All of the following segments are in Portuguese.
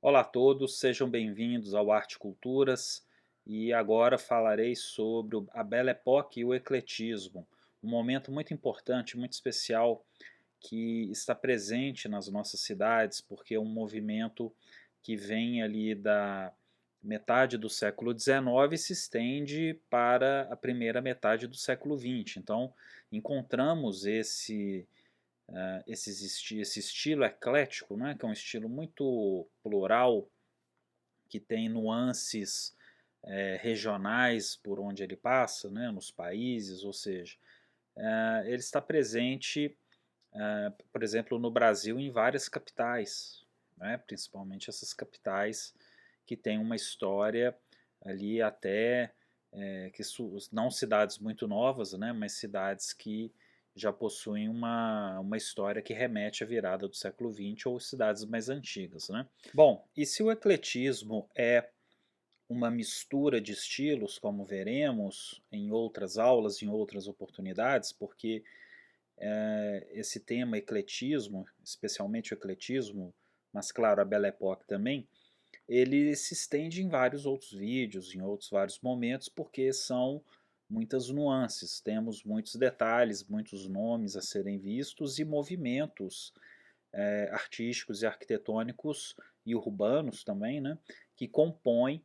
Olá a todos, sejam bem-vindos ao Arte Culturas e agora falarei sobre a Belle Époque e o ecletismo, um momento muito importante, muito especial que está presente nas nossas cidades porque é um movimento que vem ali da metade do século XIX e se estende para a primeira metade do século XX. Então encontramos esse estilo eclético, né, que é um estilo muito plural, que tem nuances regionais por onde ele passa, né, nos países, ou seja, ele está presente, por exemplo, no Brasil em várias capitais, né, principalmente essas capitais que têm uma história ali até não cidades muito novas, né, mas cidades que já possuem uma história que remete à virada do século XX ou cidades mais antigas, né? Bom, e se o ecletismo é uma mistura de estilos, como veremos em outras aulas, em outras oportunidades, porque esse tema ecletismo, especialmente o ecletismo, mas claro, a Belle Époque também, ele se estende em vários outros vídeos, em outros vários momentos, porque são muitas nuances, temos muitos detalhes, muitos nomes a serem vistos e movimentos artísticos e arquitetônicos e urbanos também, né, que compõem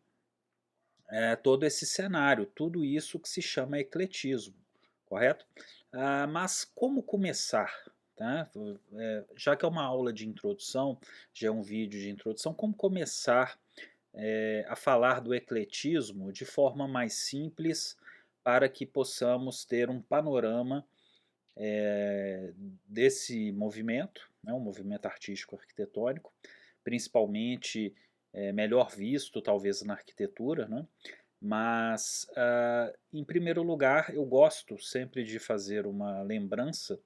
todo esse cenário, tudo isso que se chama ecletismo, correto? Mas como começar? Tá? Já que é uma aula de introdução, já é um vídeo de introdução, como começar a falar do ecletismo de forma mais simples para que possamos ter um panorama é, desse movimento, né, um movimento artístico arquitetônico, principalmente melhor visto talvez na arquitetura, né? Mas em primeiro lugar eu gosto sempre de fazer uma lembrança,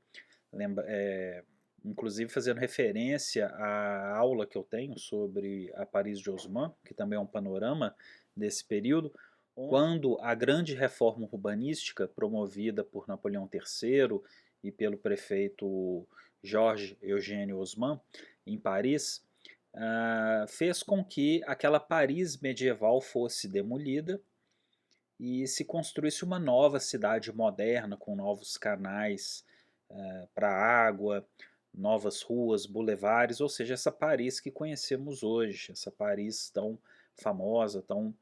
inclusive fazendo referência à aula que eu tenho sobre a Paris de Haussmann, que também é um panorama desse período, quando a grande reforma urbanística promovida por Napoleão III e pelo prefeito Jorge Eugênio Haussmann em Paris, fez com que aquela Paris medieval fosse demolida e se construísse uma nova cidade moderna com novos canais para água, novas ruas, bulevares, ou seja, essa Paris que conhecemos hoje, essa Paris tão famosa, tão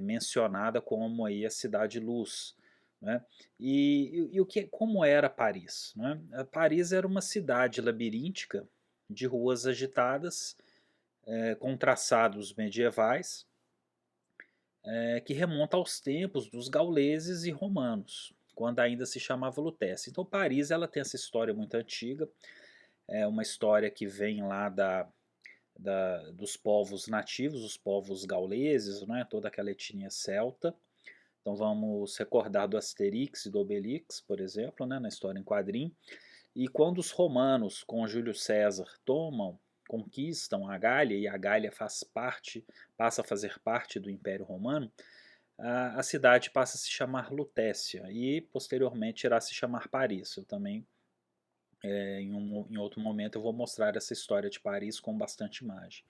mencionada como aí a Cidade Luz. Né? Como era Paris? Né? Paris era uma cidade labiríntica de ruas agitadas, com traçados medievais, que remonta aos tempos dos gauleses e romanos, quando ainda se chamava Lutécia. Então Paris ela tem essa história muito antiga, é uma história que vem lá dos povos nativos, os povos gauleses, né, toda aquela etnia celta. Então vamos recordar do Asterix e do Obelix, por exemplo, né, na história em quadrinho. E quando os romanos, com Júlio César, conquistam a Gália, e a Gália passa a fazer parte do Império Romano, a cidade passa a se chamar Lutécia e posteriormente irá se chamar Paris. Eu também, em outro momento, eu vou mostrar essa história de Paris com bastante imagem.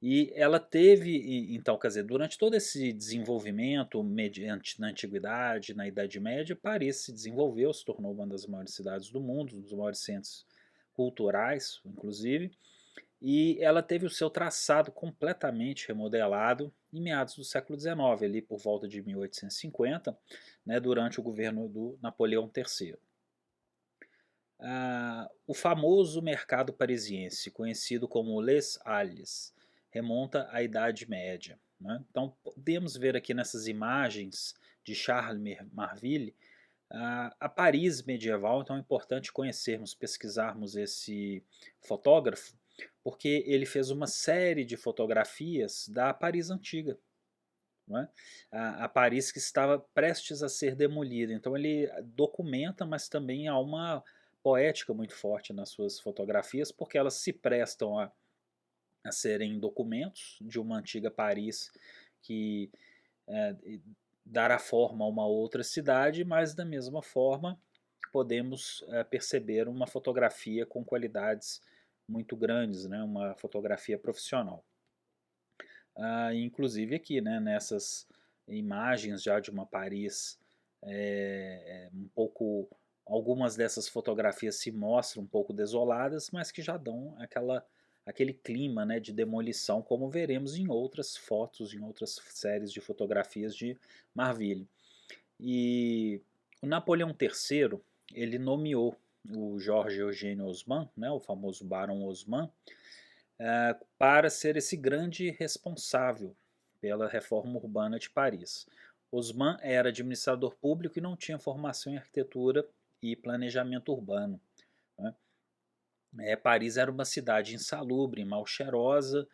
E ela teve, então, quer dizer, durante todo esse desenvolvimento mediante na Antiguidade, na Idade Média, Paris se desenvolveu, se tornou uma das maiores cidades do mundo, um dos maiores centros culturais, inclusive, e ela teve o seu traçado completamente remodelado em meados do século XIX, ali por volta de 1850, né, durante o governo do Napoleão III. O famoso mercado parisiense, conhecido como Les Halles, remonta à Idade Média. Né? Então podemos ver aqui nessas imagens de Charles Marville a Paris medieval. Então é importante conhecermos, pesquisarmos esse fotógrafo, porque ele fez uma série de fotografias da Paris antiga. Não é? A Paris que estava prestes a ser demolida. Então ele documenta, mas também há uma poética muito forte nas suas fotografias, porque elas se prestam a serem documentos de uma antiga Paris que é, dará forma a uma outra cidade, mas da mesma forma podemos perceber uma fotografia com qualidades muito grandes, né, uma fotografia profissional. Inclusive aqui, né, nessas imagens já de uma Paris um pouco, algumas dessas fotografias se mostram um pouco desoladas, mas que já dão aquele clima, né, de demolição, como veremos em outras fotos, em outras séries de fotografias de Marville. E o Napoleão III, ele nomeou o Jorge Eugênio Haussmann, né, o famoso Barão Haussmann, para ser esse grande responsável pela reforma urbana de Paris. Haussmann era administrador público e não tinha formação em arquitetura e planejamento urbano, né? Paris era uma cidade insalubre, mal cheirosa,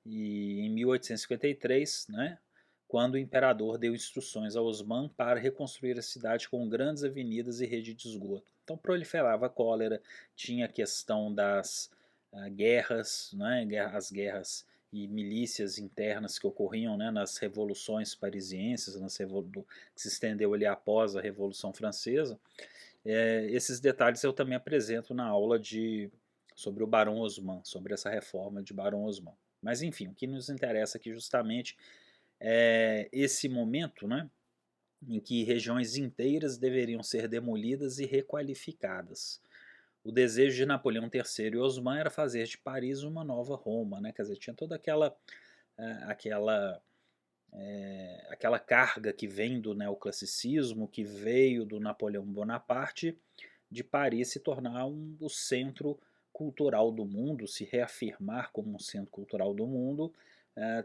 e em 1853, né, quando o imperador deu instruções a Haussmann para reconstruir a cidade com grandes avenidas e rede de esgoto. Então proliferava a cólera, tinha a questão das guerras, né, as guerras e milícias internas que ocorriam, né, nas revoluções parisienses, que se estendeu ali após a Revolução Francesa. Esses detalhes eu também apresento na aula sobre o Barão Haussmann, sobre essa reforma de Barão Haussmann. Mas enfim, o que nos interessa aqui justamente é esse momento, né, em que regiões inteiras deveriam ser demolidas e requalificadas. O desejo de Napoleão III e Haussmann era fazer de Paris uma nova Roma, né? Quer dizer, tinha toda aquela aquela carga que vem do neoclassicismo, que veio do Napoleão Bonaparte, de Paris se tornar o centro cultural do mundo, se reafirmar como um centro cultural do mundo,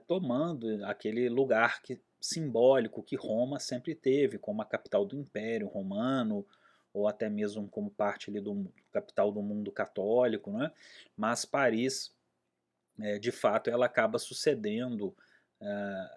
tomando aquele lugar simbólico que Roma sempre teve, como a capital do Império Romano, ou até mesmo como parte ali do capital do mundo católico, né? Mas Paris, de fato, ela acaba sucedendo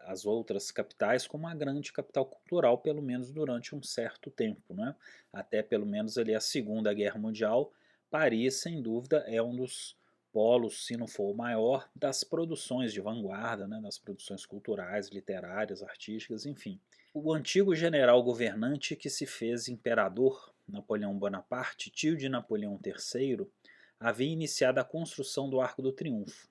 as outras capitais como uma grande capital cultural, pelo menos durante um certo tempo, né? Até pelo menos ali a Segunda Guerra Mundial, Paris, sem dúvida, é um dos polos, se não for o maior, das produções de vanguarda, né? Das produções culturais, literárias, artísticas, enfim. O antigo general governante que se fez imperador, Napoleão Bonaparte, tio de Napoleão III, havia iniciado a construção do Arco do Triunfo,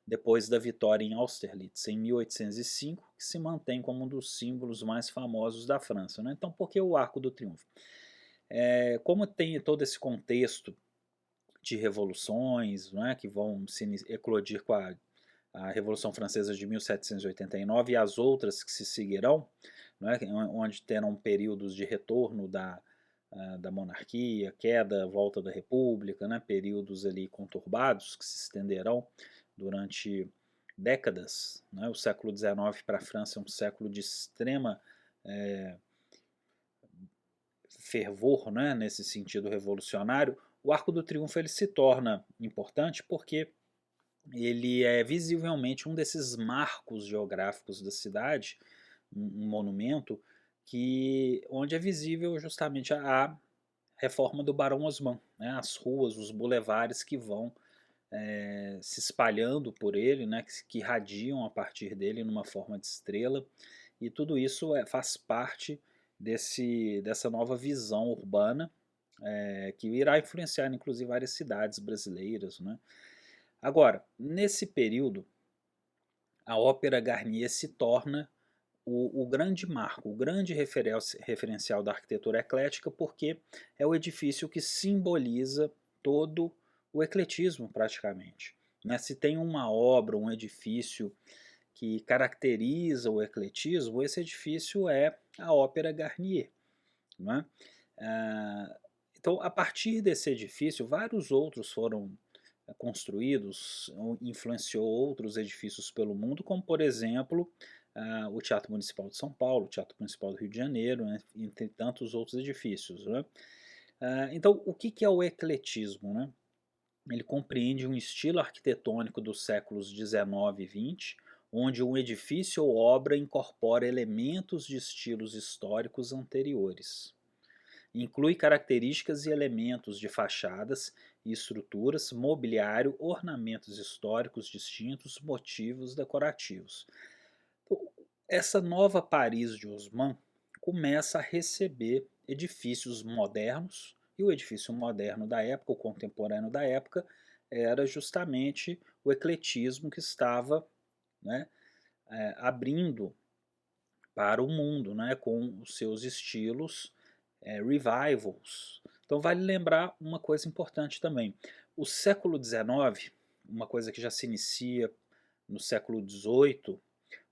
depois da vitória em Austerlitz em 1805, que se mantém como um dos símbolos mais famosos da França, né? Então, por que o Arco do Triunfo? Como tem todo esse contexto de revoluções, né, que vão se eclodir com a Revolução Francesa de 1789 e 89 e as outras que se seguirão, né, onde terão períodos de retorno da monarquia, queda, volta da república, né, períodos ali conturbados que se estenderão durante décadas, né? O século XIX para a França é um século de extrema fervor, né, nesse sentido revolucionário. O Arco do Triunfo ele se torna importante porque ele é visivelmente um desses marcos geográficos da cidade, um monumento onde é visível justamente a reforma do Barão Haussmann, né, as ruas, os bulevares que vão se espalhando por ele, né, que irradiam a partir dele numa forma de estrela, e tudo isso faz parte dessa nova visão urbana que irá influenciar inclusive várias cidades brasileiras, né? Agora, nesse período, a Ópera Garnier se torna o grande marco, o grande referencial da arquitetura eclética, porque é o edifício que simboliza todo o ecletismo praticamente, né? Se tem uma obra, um edifício que caracteriza o ecletismo, esse edifício é a Ópera Garnier, né? Então, a partir desse edifício, vários outros foram construídos, influenciou outros edifícios pelo mundo, como por exemplo o Teatro Municipal de São Paulo, o Teatro Municipal do Rio de Janeiro, né, entre tantos outros edifícios, né? Então, o que é o ecletismo, né? Ele compreende um estilo arquitetônico dos séculos XIX e XX, onde um edifício ou obra incorpora elementos de estilos históricos anteriores. Inclui características e elementos de fachadas e estruturas, mobiliário, ornamentos históricos distintos, motivos decorativos. Essa nova Paris de Haussmann começa a receber edifícios modernos, e o edifício moderno da época, o contemporâneo da época, era justamente o ecletismo que estava, né, abrindo para o mundo, né, com os seus estilos revivals. Então vale lembrar uma coisa importante também. O século XIX, uma coisa que já se inicia no século XVIII,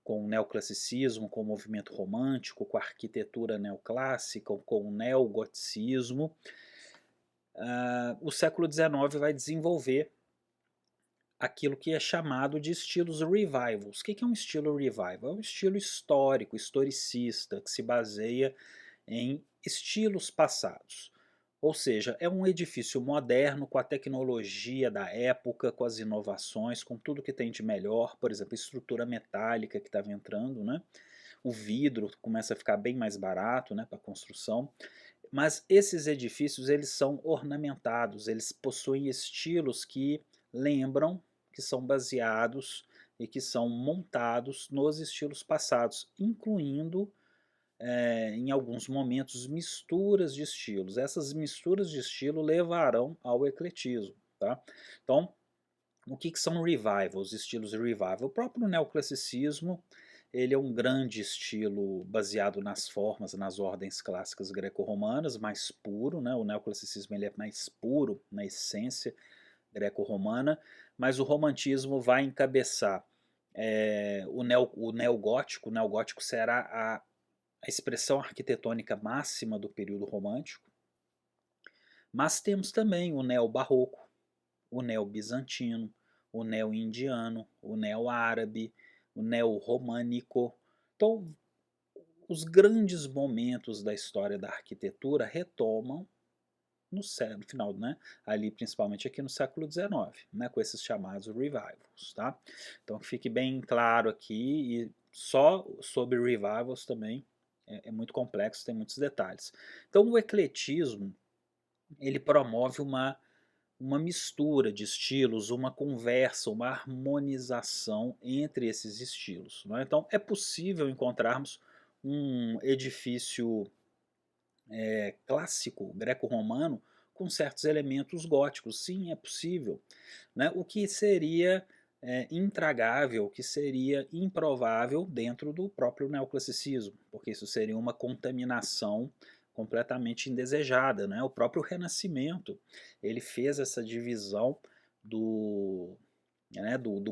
com o neoclassicismo, com o movimento romântico, com a arquitetura neoclássica, com o neogoticismo, o século XIX vai desenvolver aquilo que é chamado de estilos revivals. O que é um estilo revival? É um estilo histórico, historicista, que se baseia em estilos passados. Ou seja, é um edifício moderno com a tecnologia da época, com as inovações, com tudo que tem de melhor, por exemplo, estrutura metálica que estava entrando, né? O vidro começa a ficar bem mais barato, né, para construção. Mas esses edifícios eles são ornamentados, eles possuem estilos que lembram, que são baseados e que são montados nos estilos passados, incluindo em alguns momentos misturas de estilos. Essas misturas de estilo levarão ao ecletismo. Tá? Então, o que são revivals, estilos de revival? O próprio neoclassicismo ele é um grande estilo baseado nas formas, nas ordens clássicas greco-romanas, mais puro, né? O neoclassicismo ele é mais puro na essência greco-romana, mas o romantismo vai encabeçar o neogótico. O neogótico será a expressão arquitetônica máxima do período romântico, mas temos também o neobarroco, o neo-bizantino, o neo-indiano, o neo-árabe, o neo-românico. Então, os grandes momentos da história da arquitetura retomam no final, né? Ali principalmente aqui no século XIX, né? Com esses chamados revivals, tá? Então que fique bem claro aqui, e só sobre revivals também é muito complexo, tem muitos detalhes. Então o ecletismo ele promove uma mistura de estilos, uma conversa, uma harmonização entre esses estilos. Não é? Então é possível encontrarmos um edifício clássico greco-romano com certos elementos góticos. Sim, é possível. Né? O que seria intragável, o que seria improvável dentro do próprio neoclassicismo, porque isso seria uma contaminação completamente indesejada. Né? O próprio Renascimento ele fez essa divisão do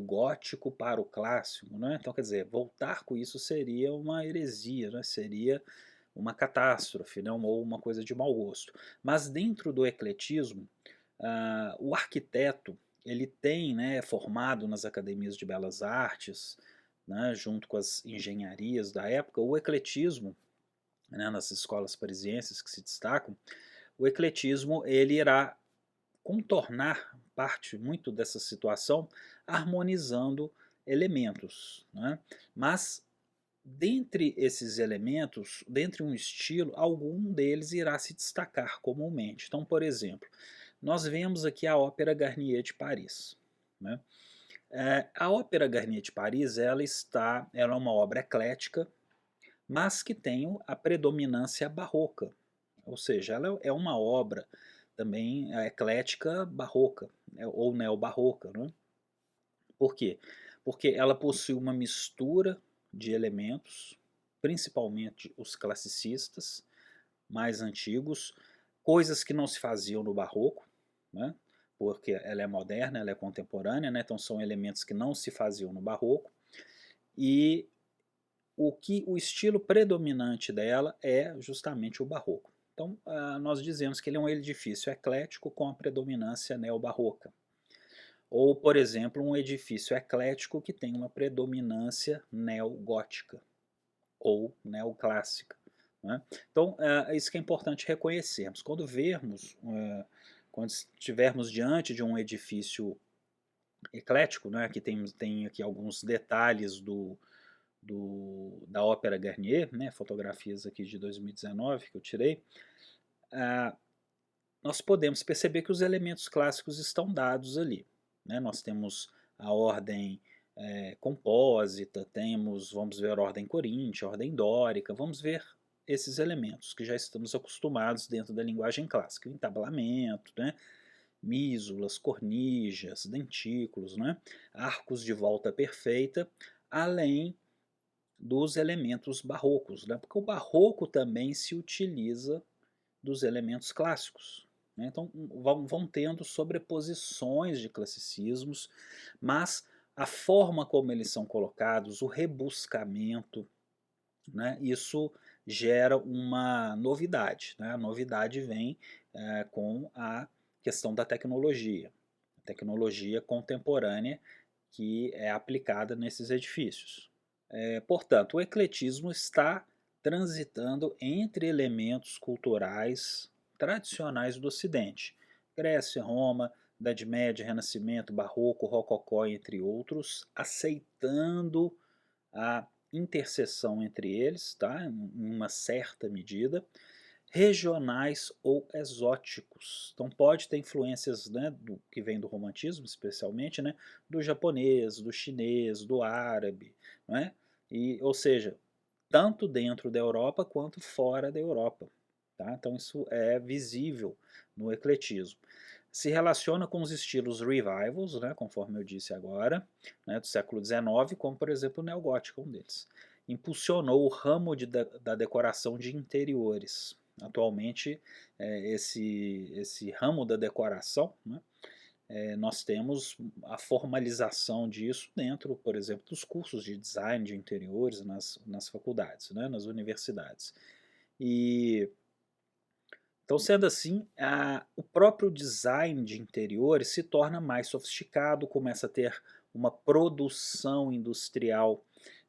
gótico para o clássico. Né? Então, quer dizer, voltar com isso seria uma heresia, né? Seria uma catástrofe, né? Ou uma coisa de mau gosto. Mas dentro do ecletismo, o arquiteto ele tem, né, formado nas academias de belas artes, né, junto com as engenharias da época, o ecletismo, né, nas escolas parisienses que se destacam, o ecletismo ele irá contornar parte muito dessa situação harmonizando elementos, né? Mas dentre esses elementos, dentre um estilo, algum deles irá se destacar comumente. Então, por exemplo, nós vemos aqui a Ópera Garnier de Paris. Né? A Ópera Garnier de Paris ela é uma obra eclética, mas que tem a predominância barroca. Ou seja, ela é uma obra também eclética barroca, ou neobarroca. Né? Por quê? Porque ela possui uma mistura de elementos, principalmente os classicistas mais antigos, coisas que não se faziam no barroco, né? Porque ela é moderna, ela é contemporânea, né? Então são elementos que não se faziam no barroco, e o estilo predominante dela é justamente o barroco. Então nós dizemos que ele é um edifício eclético com a predominância neobarroca. Ou, por exemplo, um edifício eclético que tem uma predominância neogótica ou neoclássica. Né? Então, é isso que é importante reconhecermos. Quando estivermos diante de um edifício eclético, né, que tem aqui alguns detalhes da Ópera Garnier, né, fotografias aqui de 2019 que eu tirei, nós podemos perceber que os elementos clássicos estão dados ali. Né? Nós temos a ordem compósita, vamos ver a ordem coríntia, a ordem dórica, vamos ver esses elementos que já estamos acostumados dentro da linguagem clássica, o entablamento, né? mísulas, cornijas, dentículos, né? Arcos de volta perfeita, além dos elementos barrocos, né? Porque o barroco também se utiliza dos elementos clássicos, né? Então vão tendo sobreposições de classicismos, mas a forma como eles são colocados, o rebuscamento, né? Isso gera uma novidade, né? A novidade vem com a questão da tecnologia, a tecnologia contemporânea que é aplicada nesses edifícios. Portanto, o ecletismo está transitando entre elementos culturais tradicionais do Ocidente. Grécia, Roma, Idade Média, Renascimento, Barroco, Rococó, entre outros, aceitando a interseção entre eles, tá? Em uma certa medida, regionais ou exóticos. Então pode ter influências, né, que vem do romantismo, especialmente, né, do japonês, do chinês, do árabe, né? Ou seja, tanto dentro da Europa quanto fora da Europa. Tá? Então isso é visível no ecletismo. Se relaciona com os estilos revivals, né, conforme eu disse agora, né, do século XIX, como por exemplo o neogótico, um deles. Impulsionou o ramo da decoração de interiores. Atualmente, esse ramo da decoração, né, nós temos a formalização disso dentro, por exemplo, dos cursos de design de interiores nas faculdades, né, nas universidades. E então, sendo assim, o próprio design de interiores se torna mais sofisticado, começa a ter uma produção industrial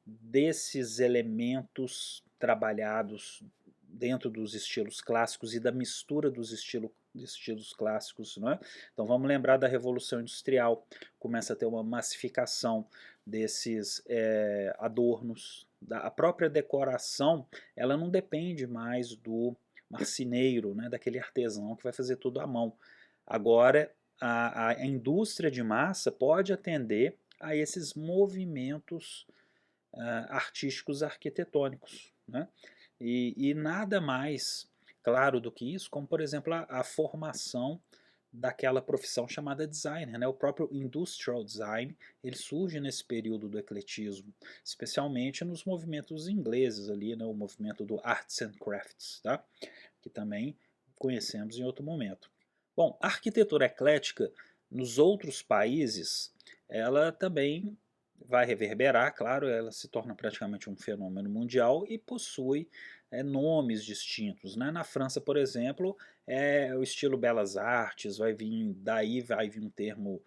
desses elementos trabalhados dentro dos estilos clássicos e da mistura dos estilos clássicos. Não é? Então vamos lembrar da Revolução Industrial, começa a ter uma massificação desses adornos, a própria decoração, ela não depende mais do marceneiro, né, daquele artesão que vai fazer tudo à mão. Agora, a indústria de massa pode atender a esses movimentos artísticos arquitetônicos. Né? E nada mais claro do que isso, como por exemplo a formação daquela profissão chamada designer. Né? O próprio industrial design ele surge nesse período do ecletismo, especialmente nos movimentos ingleses ali, né? O movimento do arts and crafts, tá? Que também conhecemos em outro momento. Bom, a arquitetura eclética nos outros países, ela também vai reverberar, claro, ela se torna praticamente um fenômeno mundial e possui nomes distintos. Né? Na França, por exemplo, o estilo Belas Artes, daí vai vir um termo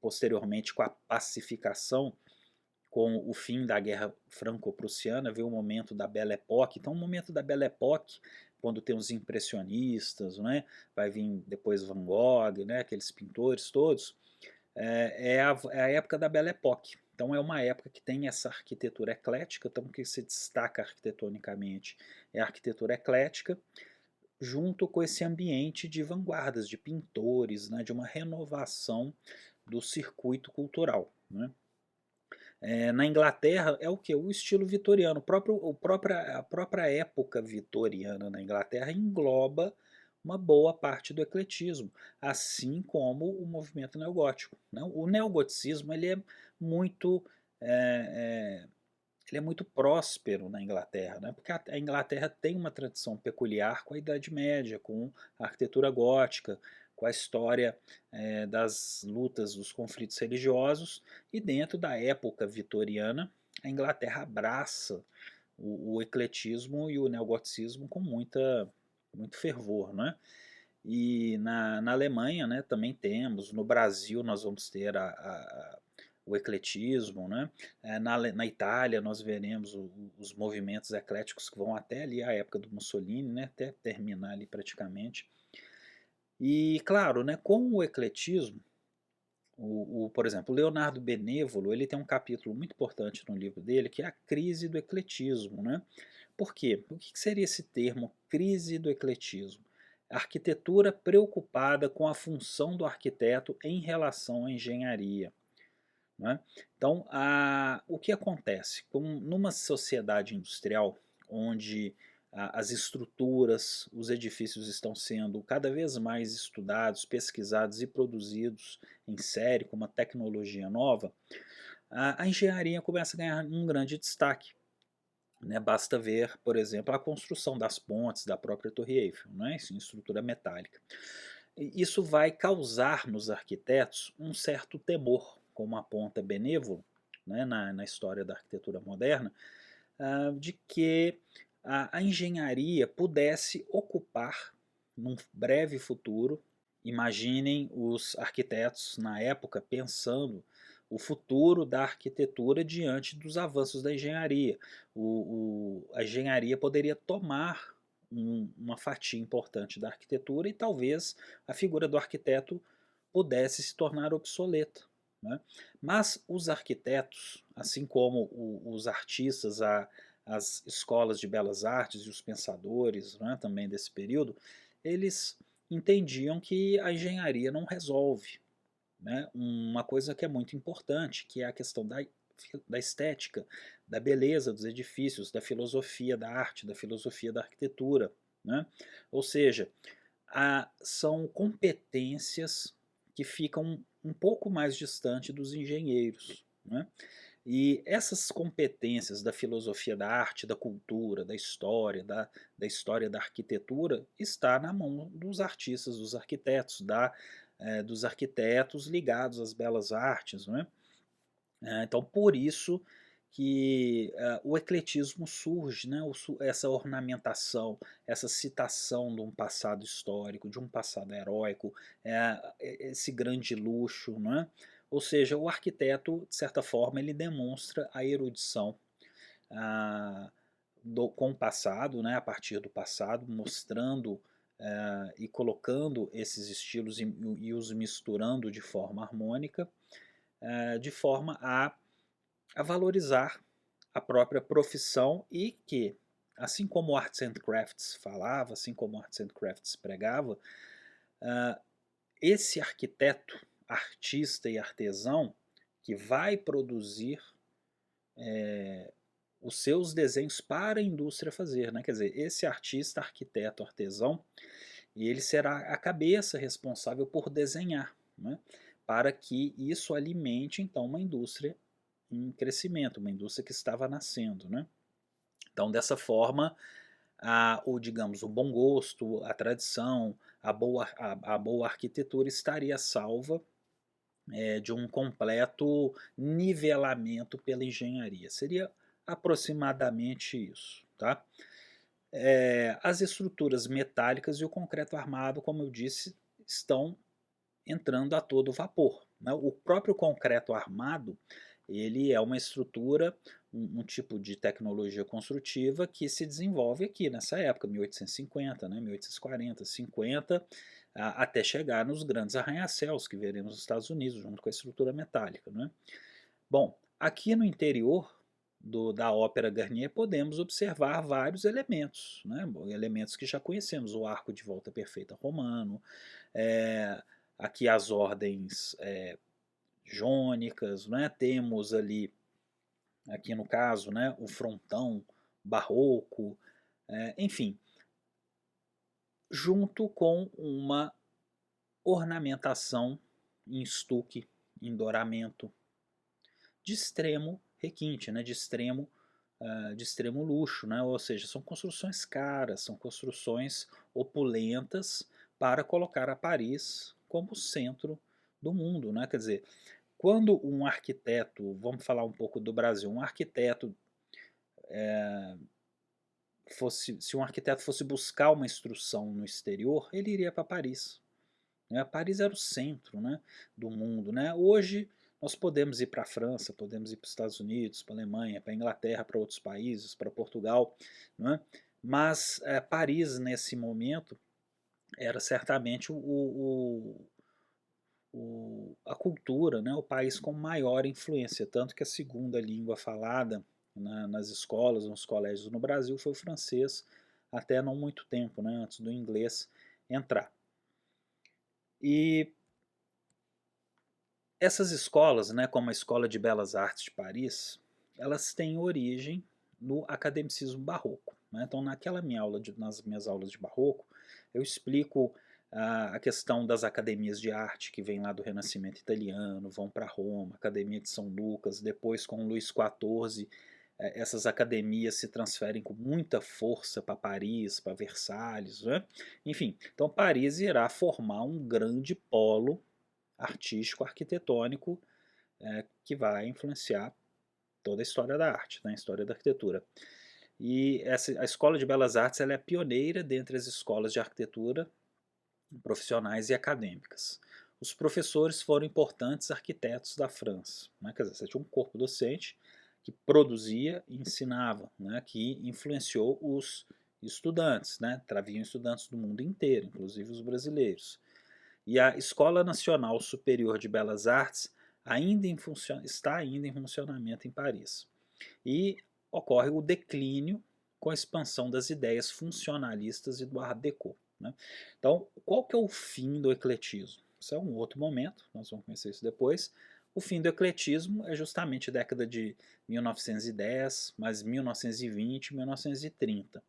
posteriormente com a pacificação, com o fim da Guerra Franco-Prussiana, veio o momento da Belle Époque. Então, o momento da Belle Époque, quando tem os impressionistas, né? Vai vir depois Van Gogh, né? Aqueles pintores todos, é a época da Belle Époque. Então é uma época que tem essa arquitetura eclética, então o que se destaca arquitetonicamente é a arquitetura eclética, junto com esse ambiente de vanguardas, de pintores, né, de uma renovação do circuito cultural. Né? Na Inglaterra é o que? O estilo vitoriano. A própria época vitoriana na Inglaterra engloba uma boa parte do ecletismo, assim como o movimento neogótico. Né? O neogoticismo muito, é, é, ele é muito próspero na Inglaterra, né? Porque a Inglaterra tem uma tradição peculiar com a Idade Média, com a arquitetura gótica, com a história das lutas, dos conflitos religiosos, e dentro da época vitoriana, a Inglaterra abraça o ecletismo e o neogoticismo com muito fervor. Né? E na Alemanha, né, também temos, no Brasil nós vamos ter o ecletismo, né? Na Itália nós veremos os movimentos ecléticos que vão até ali a época do Mussolini, né, até terminar ali praticamente. E claro, né, com o ecletismo, por exemplo, o Leonardo Benévolo ele tem um capítulo muito importante no livro dele que é a crise do ecletismo. Né? Por quê? O que seria esse termo crise do ecletismo? A arquitetura preocupada com a função do arquiteto em relação à engenharia. Né? Então, o que acontece? Numa sociedade industrial, onde as estruturas, os edifícios estão sendo cada vez mais estudados, pesquisados e produzidos em série com uma tecnologia nova, a engenharia começa a ganhar um grande destaque. Né? Basta ver, por exemplo, a construção das pontes da própria Torre Eiffel, né? Isso em estrutura metálica. Isso vai causar nos arquitetos um certo temor, como aponta Benévolo, né, na história da arquitetura moderna, de que a engenharia pudesse ocupar, num breve futuro, imaginem os arquitetos na época pensando o futuro da arquitetura diante dos avanços da engenharia. A engenharia poderia tomar uma fatia importante da arquitetura e talvez a figura do arquiteto pudesse se tornar obsoleta. Né? Mas os arquitetos, assim como os artistas, as escolas de belas artes e os pensadores, né, também desse período, eles entendiam que a engenharia não resolve, né, uma coisa que é muito importante, que é a questão da estética, da beleza dos edifícios, da filosofia da arte, da filosofia da arquitetura. Né? Ou seja, são competências que ficam um pouco mais distante dos engenheiros. Né? E essas competências da filosofia da arte, da cultura, da história da arquitetura, está na mão dos artistas, dos arquitetos, dos arquitetos ligados às belas artes. Não é? Então, por isso que o ecletismo surge, né? Essa ornamentação, essa citação de um passado histórico, de um passado heróico, esse grande luxo, não é? Ou seja, o arquiteto, de certa forma, ele demonstra a erudição com o passado, né? A partir do passado, mostrando e colocando esses estilos e os misturando de forma harmônica, de forma a valorizar a própria profissão e que, assim como Arts and Crafts falava, assim como Arts and Crafts pregava, esse arquiteto, artista e artesão que vai produzir os seus desenhos para a indústria fazer, né? Quer dizer, esse artista, arquiteto, artesão, ele será a cabeça responsável por desenhar, né? Para que isso alimente então uma indústria em crescimento, uma indústria que estava nascendo. Né? Então, dessa forma, digamos, o bom gosto, a tradição, a boa arquitetura estaria salva de um completo nivelamento pela engenharia. Seria aproximadamente isso. Tá? As estruturas metálicas e o concreto armado, como eu disse, estão entrando a todo vapor. Né? O próprio concreto armado ele é uma estrutura, um tipo de tecnologia construtiva que se desenvolve aqui nessa época, 1850, né, 1840, 50, até chegar nos grandes arranha-céus que veremos nos Estados Unidos, junto com a estrutura metálica. Né? Bom, aqui no interior da Ópera Garnier podemos observar vários elementos, né? Elementos que já conhecemos, o arco de volta perfeita romano, aqui as ordens jônicas, né? Temos ali, aqui no caso, né, o frontão barroco, enfim, junto com uma ornamentação em estuque, em douramento, de extremo requinte, né, de extremo luxo, né? Ou seja, são construções caras, são construções opulentas para colocar a Paris como centro do mundo. Né? Quer dizer, quando um arquiteto, vamos falar um pouco do Brasil, um arquiteto se um arquiteto fosse buscar uma instrução no exterior, ele iria para Paris. Né? Paris era o centro, né, do mundo. Né? Hoje nós podemos ir para a França, podemos ir para os Estados Unidos, para a Alemanha, para a Inglaterra, para outros países, para Portugal, né? Mas Paris nesse momento era certamente a cultura, né, o país com maior influência, tanto que a segunda língua falada nas escolas, nos colégios no Brasil foi o francês, até não muito tempo, né, antes do inglês entrar. E essas escolas, né, como a Escola de Belas Artes de Paris, elas têm origem no academicismo barroco. né? Então, nas minhas aulas de barroco, eu explico a questão das academias de arte que vêm lá do Renascimento italiano, vão para Roma, Academia de São Lucas, depois com Luís XIV, essas academias se transferem com muita força para Paris, para Versalhes, né? Enfim, então Paris irá formar um grande polo artístico, arquitetônico, que vai influenciar toda a história da arte, né? A história da arquitetura. E a Escola de Belas Artes ela é pioneira dentre as escolas de arquitetura profissionais e acadêmicas. Os professores foram importantes arquitetos da França, né? Quer dizer, você tinha um corpo docente que produzia e ensinava, né? Que influenciou os estudantes, né? Traviam estudantes do mundo inteiro, inclusive os brasileiros. E a Escola Nacional Superior de Belas Artes está ainda em funcionamento em Paris. E ocorre o declínio com a expansão das ideias funcionalistas e do Art Deco, né? Então, qual que é o fim do ecletismo? Isso é um outro momento, nós vamos conhecer isso depois. O fim do ecletismo é justamente a década de 1910, mais 1920, 1930.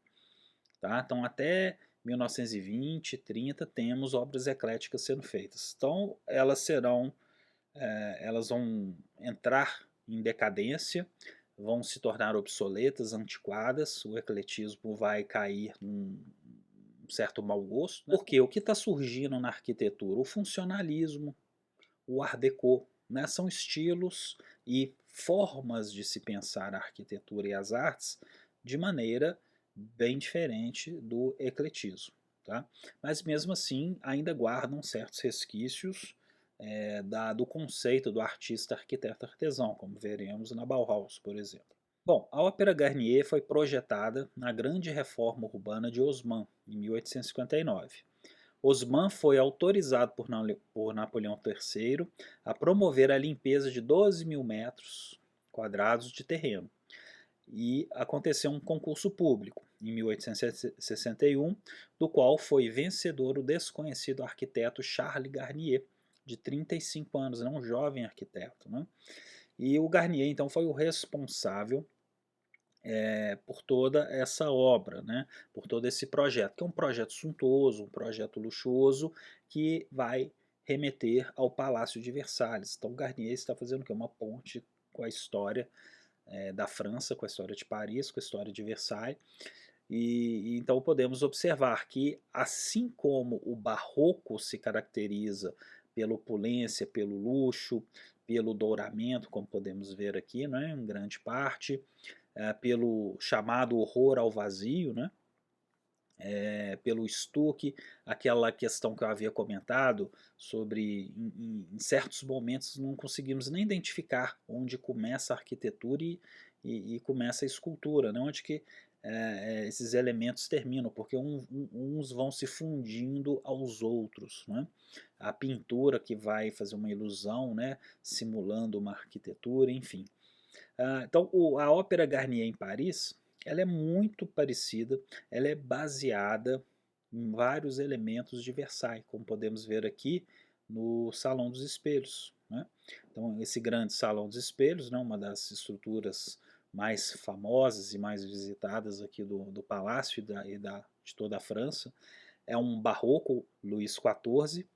Tá? Então, até 1920, 30, temos obras ecléticas sendo feitas. Então, elas vão entrar em decadência, vão se tornar obsoletas, antiquadas, o ecletismo vai cair num certo mau gosto, né? Porque o que está surgindo na arquitetura? O funcionalismo, o Art Deco, né? São estilos e formas de se pensar a arquitetura e as artes de maneira bem diferente do ecletismo. Tá? Mas mesmo assim ainda guardam certos resquícios do conceito do artista, arquiteto, artesão, como veremos na Bauhaus, por exemplo. Bom, a Ópera Garnier foi projetada na Grande Reforma Urbana de Haussmann, em 1859. Haussmann foi autorizado por Napoleão III a promover a limpeza de 12 mil metros quadrados de terreno. E aconteceu um concurso público, em 1861, do qual foi vencedor o desconhecido arquiteto Charles Garnier, de 35 anos, um jovem arquiteto. Né? E o Garnier, então, foi o responsável por toda essa obra, né? Por todo esse projeto, que é um projeto suntuoso, um projeto luxuoso, que vai remeter ao Palácio de Versalhes. Então, Garnier está fazendo o quê? Uma ponte com a história da França, com a história de Paris, com a história de Versailles. E então podemos observar que, assim como o barroco se caracteriza pela opulência, pelo luxo, pelo douramento, como podemos ver aqui, né, em grande parte, pelo chamado horror ao vazio, né, pelo estuque, aquela questão que eu havia comentado sobre, em certos momentos, não conseguimos nem identificar onde começa a arquitetura e começa a escultura, né, onde que esses elementos terminam, porque uns vão se fundindo aos outros. Né? A pintura que vai fazer uma ilusão, né, simulando uma arquitetura, enfim. Então, a Ópera Garnier em Paris, ela é muito parecida, ela é baseada em vários elementos de Versailles, como podemos ver aqui no Salão dos Espelhos. Né? Então, esse grande Salão dos Espelhos, né, uma das estruturas mais famosas e mais visitadas aqui do palácio de toda a França, é um barroco Luís XIV,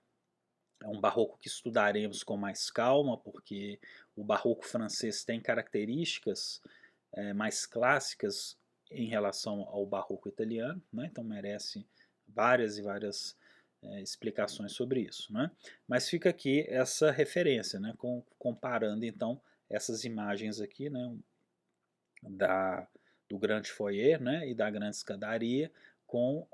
é um barroco que estudaremos com mais calma, porque o barroco francês tem características mais clássicas em relação ao barroco italiano, né? Então merece várias e várias explicações sobre isso. Né? Mas fica aqui essa referência, né? Comparando então essas imagens aqui, né? Do grande foyer, né? E da grande escadaria com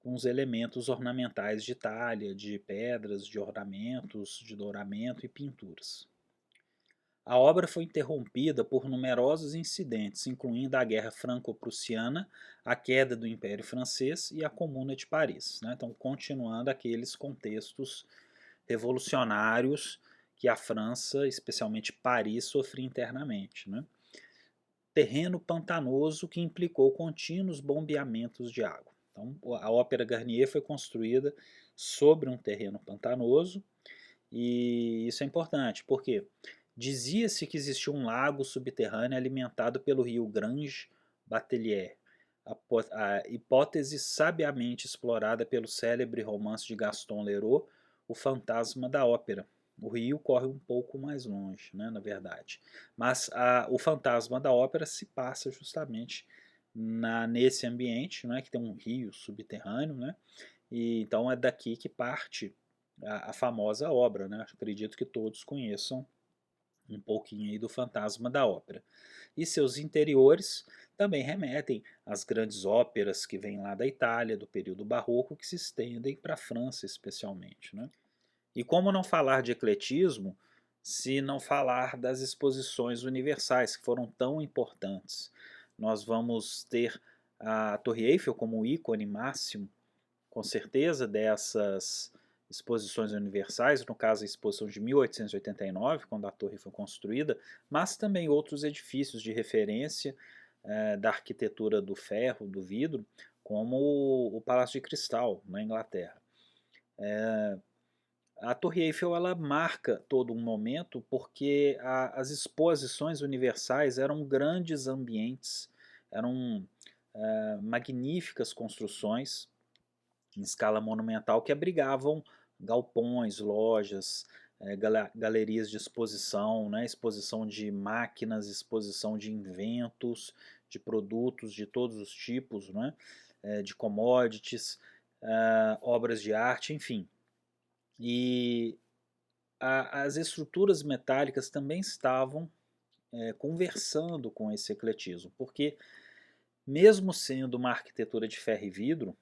os elementos ornamentais de talha, de pedras, de ornamentos, de douramento e pinturas. A obra foi interrompida por numerosos incidentes, incluindo a Guerra Franco-Prussiana, a queda do Império Francês e a Comuna de Paris. Né? Então, continuando aqueles contextos revolucionários que a França, especialmente Paris, sofria internamente. Né? Terreno pantanoso que implicou contínuos bombeamentos de água. Então, a Ópera Garnier foi construída sobre um terreno pantanoso, e isso é importante, porque dizia-se que existia um lago subterrâneo alimentado pelo rio Grange Batelier. a hipótese sabiamente explorada pelo célebre romance de Gaston Leroux, O Fantasma da Ópera. O rio corre um pouco mais longe, né, na verdade. Mas o Fantasma da Ópera se passa justamente nesse ambiente, né, que tem um rio subterrâneo, né, e então é daqui que parte a famosa obra. Né, acredito que todos conheçam um pouquinho aí do Fantasma da Ópera. E seus interiores também remetem às grandes óperas que vêm lá da Itália, do período barroco, que se estendem para a França especialmente. Né? E como não falar de ecletismo se não falar das exposições universais, que foram tão importantes? Nós vamos ter a Torre Eiffel como ícone máximo, com certeza, dessas exposições universais, no caso a exposição de 1889, quando a torre foi construída, mas também outros edifícios de referência da arquitetura do ferro, do vidro, como o Palácio de Cristal, na Inglaterra. A Torre Eiffel ela marca todo um momento porque as exposições universais eram grandes ambientes, eram magníficas construções em escala monumental que abrigavam galpões, lojas, galerias de exposição, né, exposição de máquinas, exposição de inventos, de produtos de todos os tipos, né, de commodities, obras de arte, enfim. E as estruturas metálicas também estavam conversando com esse ecletismo, porque mesmo sendo uma arquitetura de ferro e vidro,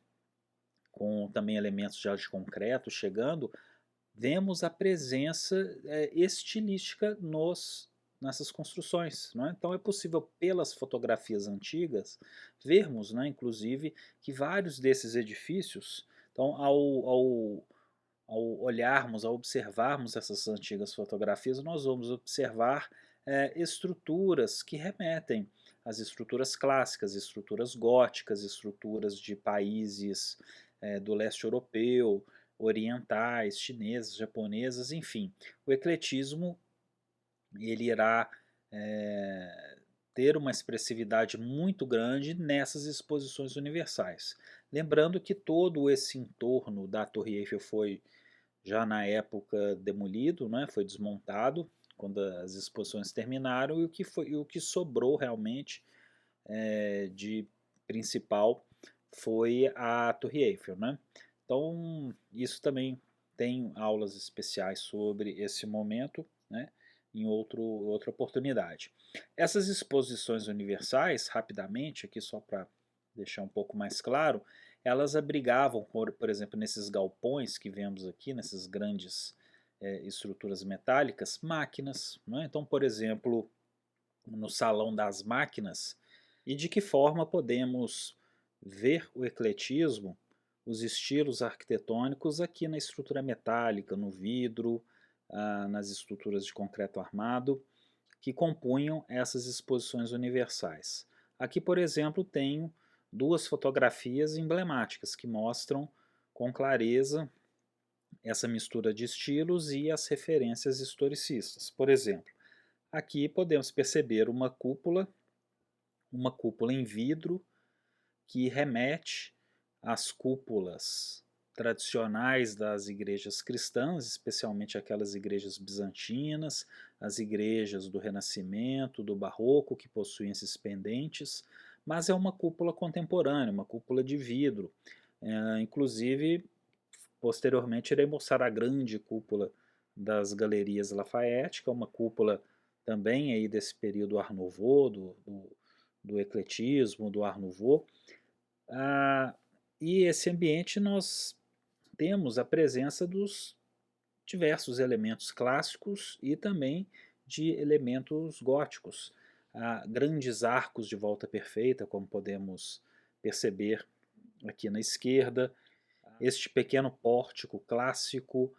com também elementos já de concreto chegando, vemos a presença estilística nessas construções. Não é? Então é possível, pelas fotografias antigas, vermos, né, inclusive, que vários desses edifícios, então, ao olharmos, ao observarmos essas antigas fotografias, nós vamos observar estruturas que remetem às estruturas clássicas, estruturas góticas, estruturas de países do leste europeu, orientais, chinesas, japonesas, enfim. O ecletismo ele irá ter uma expressividade muito grande nessas exposições universais. Lembrando que todo esse entorno da Torre Eiffel foi já na época demolido, né, foi desmontado quando as exposições terminaram, e o que sobrou realmente de principal foi a Torre Eiffel. Né? Então, isso também tem aulas especiais sobre esse momento, né, em outra oportunidade. Essas exposições universais, rapidamente, aqui só para deixar um pouco mais claro, elas abrigavam, por exemplo, nesses galpões que vemos aqui, nessas grandes estruturas metálicas, máquinas. Né? Então, por exemplo, no Salão das Máquinas, e de que forma podemos ver o ecletismo, os estilos arquitetônicos aqui na estrutura metálica, no vidro, nas estruturas de concreto armado, que compunham essas exposições universais. Aqui, por exemplo, tenho duas fotografias emblemáticas que mostram com clareza essa mistura de estilos e as referências historicistas. Por exemplo, aqui podemos perceber uma cúpula em vidro que remete às cúpulas tradicionais das igrejas cristãs, especialmente aquelas igrejas bizantinas, as igrejas do Renascimento, do Barroco, que possuem esses pendentes, mas é uma cúpula contemporânea, uma cúpula de vidro. Inclusive, posteriormente, irei mostrar a grande cúpula das Galerias Lafayette, que é uma cúpula também aí desse período Art Nouveau, do ecletismo, do Art Nouveau. E esse ambiente nós temos a presença dos diversos elementos clássicos e também de elementos góticos. Grandes arcos de volta perfeita, como podemos perceber aqui na esquerda, este pequeno pórtico clássico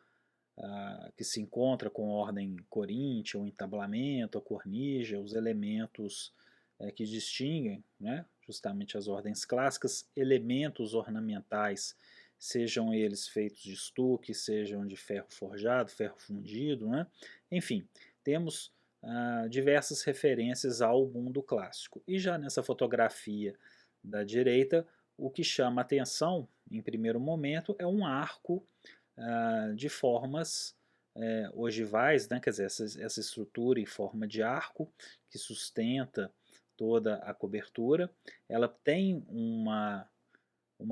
que se encontra com ordem coríntia, o entablamento, a cornija, os elementos que distinguem, né, justamente as ordens clássicas, elementos ornamentais, sejam eles feitos de estuque, sejam de ferro forjado, ferro fundido, né? Enfim, temos diversas referências ao mundo clássico. E já nessa fotografia da direita, o que chama atenção, em primeiro momento, é um arco de formas ogivais, né? Quer dizer, essa estrutura em forma de arco que sustenta toda a cobertura, ela tem uma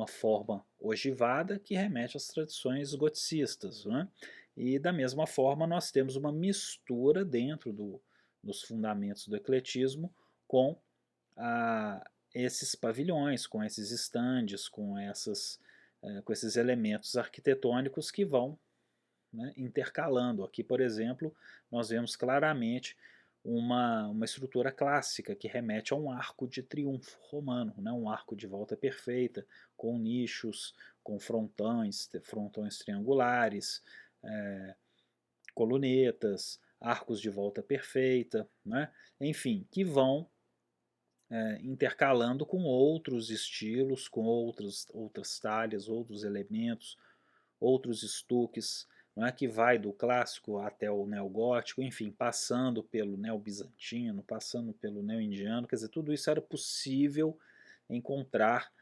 forma ogivada que remete às tradições goticistas, né? E da mesma forma nós temos uma mistura dentro dos fundamentos do ecletismo com esses pavilhões, com esses estandes, com esses elementos arquitetônicos que vão, né, intercalando. Aqui, por exemplo, nós vemos claramente uma estrutura clássica que remete a um arco de triunfo romano, né, um arco de volta perfeita, com nichos, com frontões triangulares, colunetas, arcos de volta perfeita, né, enfim, que vão intercalando com outros estilos, com outras talhas, outros elementos, outros estuques, não é, que vai do clássico até o neogótico, enfim, passando pelo neobizantino, passando pelo neo-indiano, quer dizer, tudo isso era possível encontrar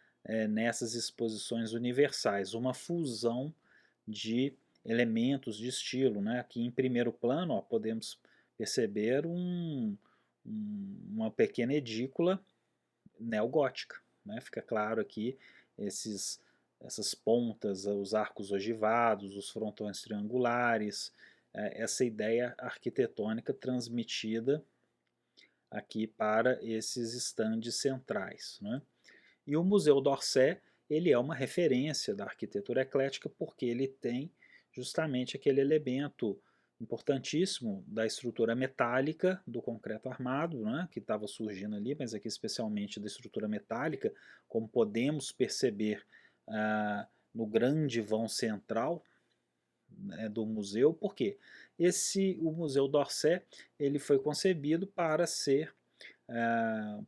nessas exposições universais, uma fusão de elementos de estilo, né? Aqui em primeiro plano, ó, podemos perceber uma pequena edícula neogótica, né? Fica claro aqui essas pontas, os arcos ogivados, os frontões triangulares, essa ideia arquitetônica transmitida aqui para esses estandes centrais, né? E o Museu d'Orsay, ele é uma referência da arquitetura eclética porque ele tem justamente aquele elemento importantíssimo da estrutura metálica do concreto armado, né, que estava surgindo ali, mas aqui especialmente da estrutura metálica, como podemos perceber no grande vão central, né, do museu. Por quê? O Museu d'Orsay ele foi concebido para ser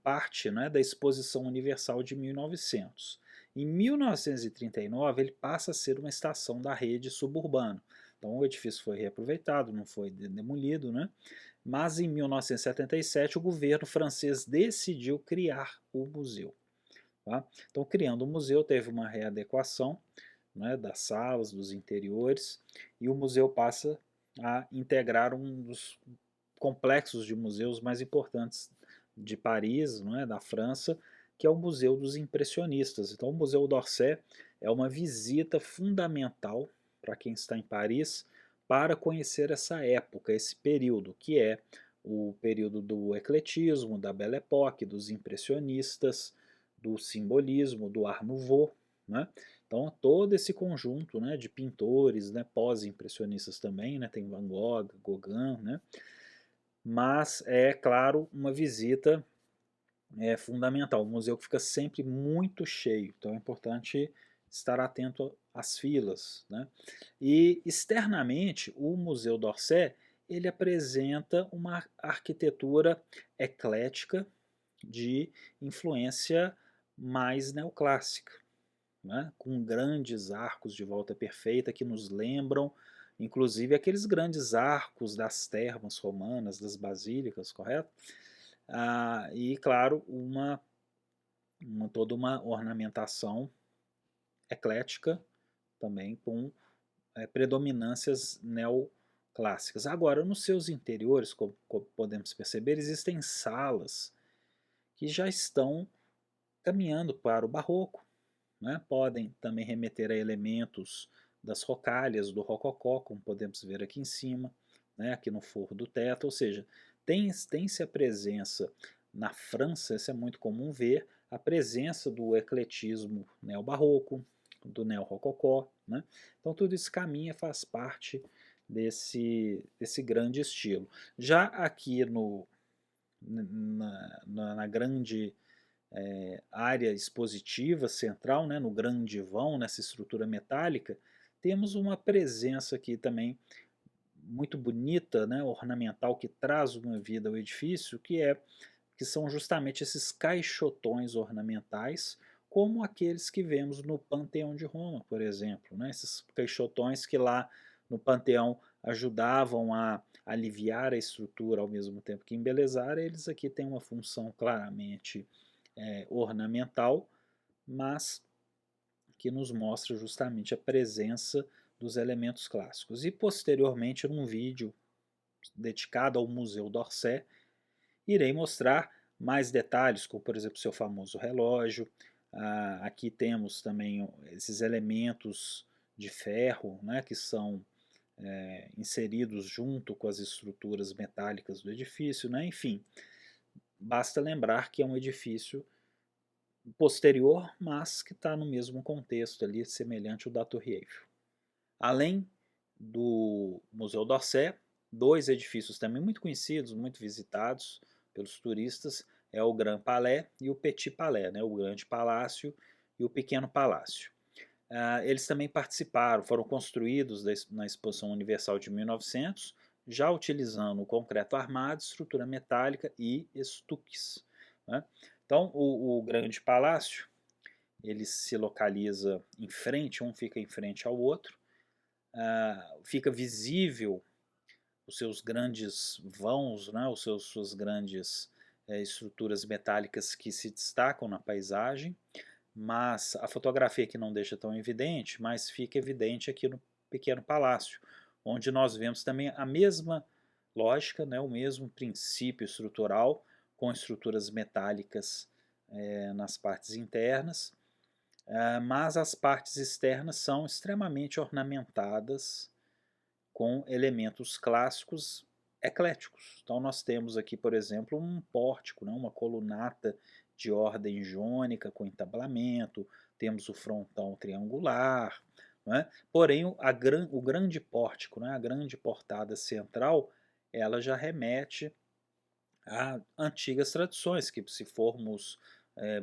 parte, né, da Exposição Universal de 1900. Em 1939, ele passa a ser uma estação da rede suburbana. Então, o edifício foi reaproveitado, não foi demolido, né? Mas em 1977, o governo francês decidiu criar o museu. Tá? Então, criando o museu, teve uma readequação, né, das salas, dos interiores, e o museu passa a integrar um dos complexos de museus mais importantes de Paris, não é, da França, que é o Museu dos Impressionistas. Então, o Museu d'Orsay é uma visita fundamental para quem está em Paris para conhecer essa época, esse período, que é o período do ecletismo, da Belle Époque, dos impressionistas, do simbolismo, do Art Nouveau, né? Então, todo esse conjunto, né, de pintores, né, pós-impressionistas também, né, tem Van Gogh, Gauguin, né, mas é claro uma visita fundamental. O museu fica sempre muito cheio, então é importante estar atento às filas, né? E externamente o Museu d'Orsay ele apresenta uma arquitetura eclética de influência mais neoclássica, né? Com grandes arcos de volta perfeita que nos lembram inclusive aqueles grandes arcos das termas romanas, das basílicas, correto? E, claro, toda uma ornamentação eclética também com predominâncias neoclássicas. Agora, nos seus interiores, como podemos perceber, existem salas que já estão caminhando para o barroco, né? Podem também remeter a elementos das rocalhas do rococó, como podemos ver aqui em cima, né? Aqui no forro do teto, ou seja, tem-se a presença na França, isso é muito comum ver, a presença do ecletismo neobarroco, do neorrococó, né? Então tudo isso caminha, faz parte desse grande estilo. Já aqui na grande área expositiva central, né, no grande vão, nessa estrutura metálica, temos uma presença aqui também muito bonita, né, ornamental, que traz uma vida ao edifício, que são justamente esses caixotões ornamentais, como aqueles que vemos no Panteão de Roma, por exemplo, né, esses caixotões que lá no Panteão ajudavam a aliviar a estrutura ao mesmo tempo que embelezar, eles aqui têm uma função claramente ornamental, mas que nos mostra justamente a presença dos elementos clássicos. E posteriormente, num vídeo dedicado ao Museu d'Orsay, irei mostrar mais detalhes, como por exemplo seu famoso relógio. Aqui temos também esses elementos de ferro, né, que são inseridos junto com as estruturas metálicas do edifício, né? Enfim, basta lembrar que é um edifício posterior, mas que está no mesmo contexto ali, semelhante ao da Torre Eiffel. Além do Museu d'Orsay, dois edifícios também muito conhecidos, muito visitados pelos turistas, é o Grand Palais e o Petit Palais, né? O Grande Palácio e o Pequeno Palácio. Eles também participaram, foram construídos na Exposição Universal de 1900, já utilizando o concreto armado, estrutura metálica e estuques, né? Então, o Grande Palácio, ele se localiza em frente, um fica em frente ao outro, fica visível os seus grandes vãos, né, suas grandes estruturas metálicas que se destacam na paisagem, mas a fotografia aqui não deixa tão evidente, mas fica evidente aqui no Pequeno Palácio, onde nós vemos também a mesma lógica, né, o mesmo princípio estrutural, com estruturas metálicas nas partes internas, mas as partes externas são extremamente ornamentadas com elementos clássicos ecléticos. Então nós temos aqui, por exemplo, um pórtico, né, uma colunata de ordem jônica com entablamento, temos o frontão triangular, né? Porém o grande pórtico, né, a grande portada central, ela já remete a antigas tradições que, se formos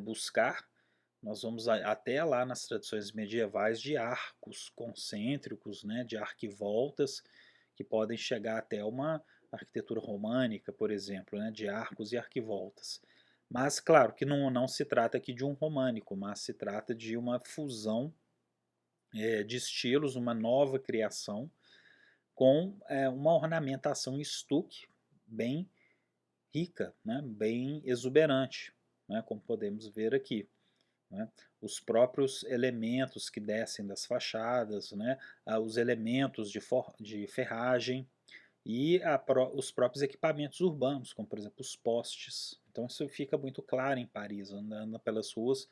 buscar, nós vamos até lá nas tradições medievais de arcos concêntricos, né, de arquivoltas, que podem chegar até uma arquitetura românica, por exemplo, né, de arcos e arquivoltas. Mas, claro, que não se trata aqui de um românico, mas se trata de uma fusão de estilos, uma nova criação, com uma ornamentação estuque bem rica, né, bem exuberante, né, como podemos ver aqui. Né? Os próprios elementos que descem das fachadas, né? Os elementos de ferragem e os próprios equipamentos urbanos, como por exemplo os postes. Então isso fica muito claro em Paris, andando pelas ruas,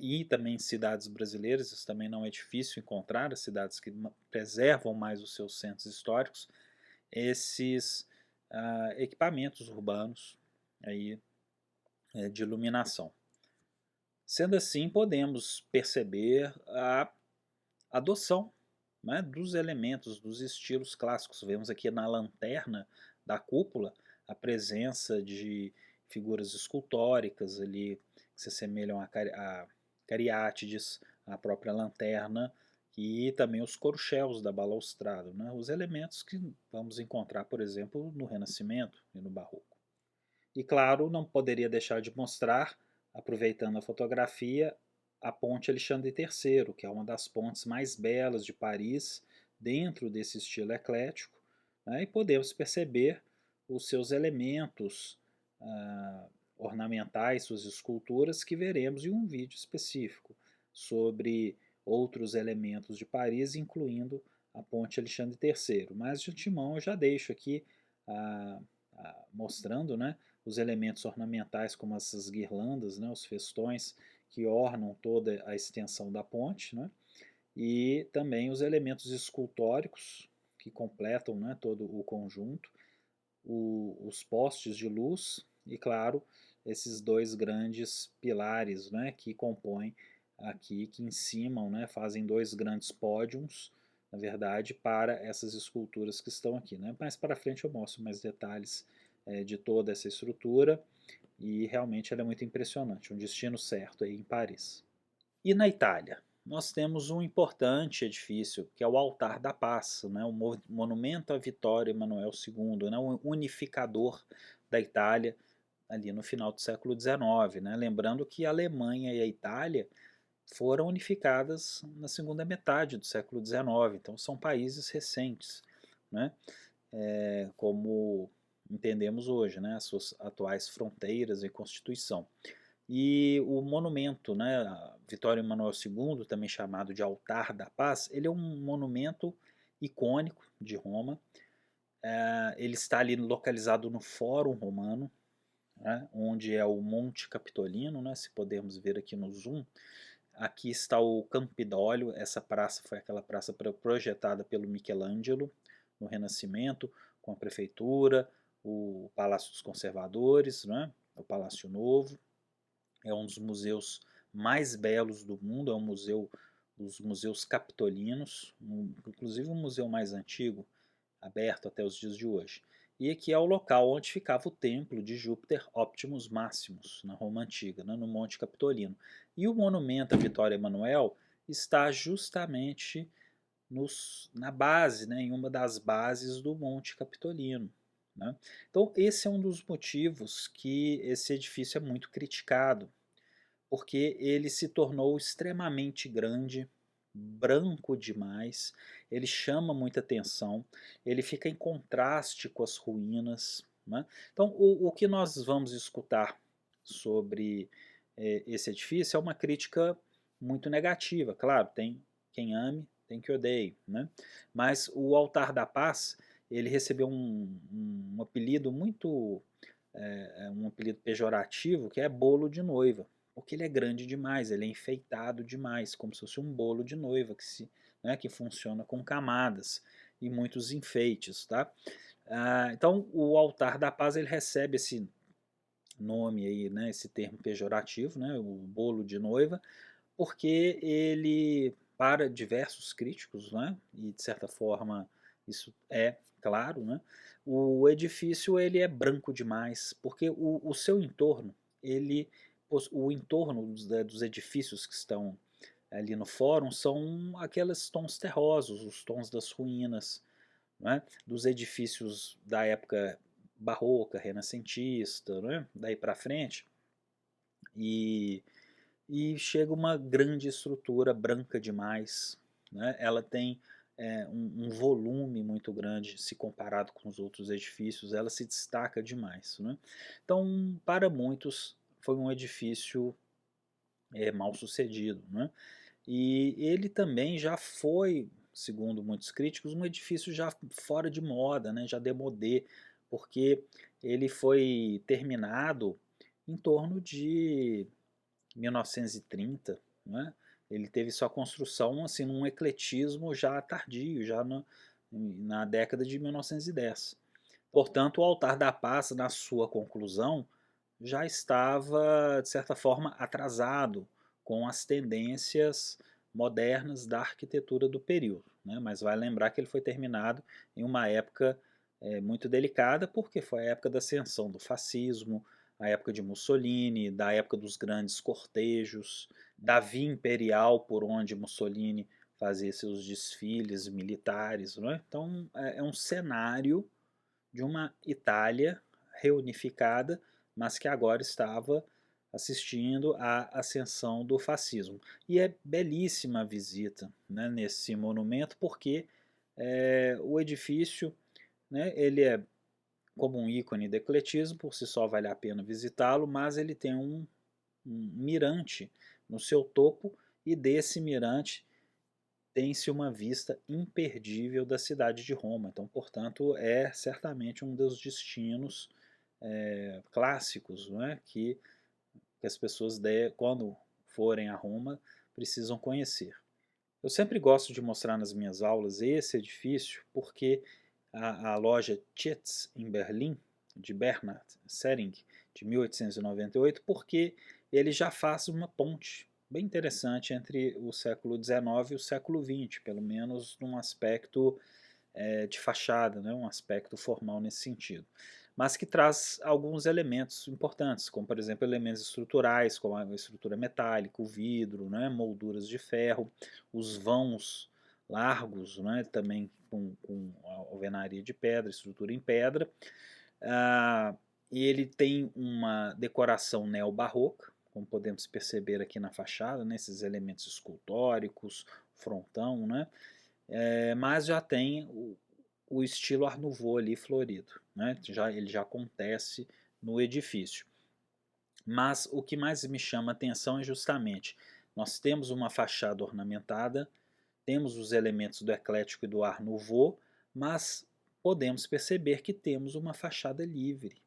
e também em cidades brasileiras. Isso também não é difícil encontrar, as cidades que preservam mais os seus centros históricos, esses equipamentos urbanos aí, de iluminação. Sendo assim, podemos perceber a adoção, né, dos elementos, dos estilos clássicos. Vemos aqui na lanterna da cúpula a presença de figuras escultóricas ali, que se assemelham a cariátides, a própria lanterna e também os corchéus da balaustrada, né, os elementos que vamos encontrar, por exemplo, no Renascimento e no Barroco. E claro, não poderia deixar de mostrar, aproveitando a fotografia, a Ponte Alexandre III, que é uma das pontes mais belas de Paris, dentro desse estilo eclético, né? E podemos perceber os seus elementos ornamentais, suas esculturas, que veremos em um vídeo específico sobre outros elementos de Paris, incluindo a Ponte Alexandre III. Mas de antemão eu já deixo aqui mostrando, né, os elementos ornamentais como essas guirlandas, né, os festões que ornam toda a extensão da ponte, né, e também os elementos escultóricos que completam, né, todo o conjunto, os postes de luz e, claro, esses dois grandes pilares, né, que compõem aqui, que encimam, né, fazem dois grandes pódiums, na verdade, para essas esculturas que estão aqui, né. Mais para frente eu mostro mais detalhes de toda essa estrutura, e realmente ela é muito impressionante, um destino certo aí em Paris. E na Itália? Nós temos um importante edifício, que é o Altar da Paz, né, o monumento à vitória Emanuel II, né, o unificador da Itália ali no final do século XIX. Né, lembrando que a Alemanha e a Itália foram unificadas na segunda metade do século XIX, então são países recentes, né, como entendemos hoje, né, as suas atuais fronteiras e constituição. E o monumento, né, a Vitório Emanuel II, também chamado de Altar da Paz, ele é um monumento icônico de Roma. Ele está ali localizado no Fórum Romano, né, onde é o Monte Capitolino, né, se podemos ver aqui no zoom. Aqui está o Campidoglio, essa praça foi aquela praça projetada pelo Michelangelo no Renascimento, com a prefeitura, o Palácio dos Conservadores, né, o Palácio Novo. É um dos museus mais belos do mundo, é um museu dos museus capitolinos, inclusive o museu mais antigo, aberto até os dias de hoje. E aqui é o local onde ficava o templo de Júpiter Optimus Maximus, na Roma Antiga, né, no Monte Capitolino. E o monumento a Vitória Emanuel está justamente na base, né, em uma das bases do Monte Capitolino. Né? Então, esse é um dos motivos que esse edifício é muito criticado, porque ele se tornou extremamente grande, branco demais, ele chama muita atenção, ele fica em contraste com as ruínas. Né? Então, o que nós vamos escutar sobre esse edifício é uma crítica muito negativa. Claro, tem quem ame, tem quem odeie, né? Mas o Altar da Paz, ele recebeu um apelido muito, um apelido pejorativo, que é bolo de noiva, porque ele é grande demais, ele é enfeitado demais, como se fosse um bolo de noiva né, que funciona com camadas e muitos enfeites, tá? Então o Altar da Paz ele recebe esse nome aí, né, esse termo pejorativo, né, o bolo de noiva, porque ele, para diversos críticos, né, e de certa forma isso é claro, né, o edifício ele é branco demais, porque o seu entorno, ele, o entorno dos edifícios que estão ali no fórum são aqueles tons terrosos, os tons das ruínas, né, dos edifícios da época barroca, renascentista, né, daí para frente, e chega uma grande estrutura branca demais. Né? Ela tem um volume muito grande se comparado com os outros edifícios, ela se destaca demais. Né? Então, para muitos, foi um edifício mal sucedido. Né? E ele também já foi, segundo muitos críticos, um edifício já fora de moda, né? Já démodé, porque ele foi terminado em torno de 1930, né? Ele teve sua construção assim num ecletismo já tardio, já na década de 1910. Portanto, o Altar da Paz, na sua conclusão, já estava, de certa forma, atrasado com as tendências modernas da arquitetura do período. Né? Mas vai lembrar que ele foi terminado em uma época muito delicada, porque foi a época da ascensão do fascismo, a época de Mussolini, da época dos grandes cortejos, da via imperial por onde Mussolini fazia seus desfiles militares. Não é? Então é um cenário de uma Itália reunificada, mas que agora estava assistindo à ascensão do fascismo. E é belíssima a visita, né, nesse monumento, porque o edifício, né, ele é como um ícone do ecletismo, por si só vale a pena visitá-lo, mas ele tem um mirante no seu topo, e desse mirante tem-se uma vista imperdível da cidade de Roma. Então, portanto, é certamente um dos destinos clássicos, né, que as pessoas, quando forem a Roma, precisam conhecer. Eu sempre gosto de mostrar nas minhas aulas esse edifício, porque a loja Tietz, em Berlim, de Bernhard Sering, de 1898, porque ele já faz uma ponte bem interessante entre o século XIX e o século XX, pelo menos num aspecto de fachada, né, um aspecto formal nesse sentido, mas que traz alguns elementos importantes, como por exemplo elementos estruturais, como a estrutura metálica, o vidro, né, molduras de ferro, os vãos largos, né, também com alvenaria de pedra, estrutura em pedra. E ele tem uma decoração neobarroca, como podemos perceber aqui na fachada, né, esses elementos escultóricos, frontão, né, mas já tem o estilo Art Nouveau ali florido, né? Ele já acontece no edifício. Mas o que mais me chama a atenção é justamente, nós temos uma fachada ornamentada, temos os elementos do eclético e do Art Nouveau, mas podemos perceber que temos uma fachada livre,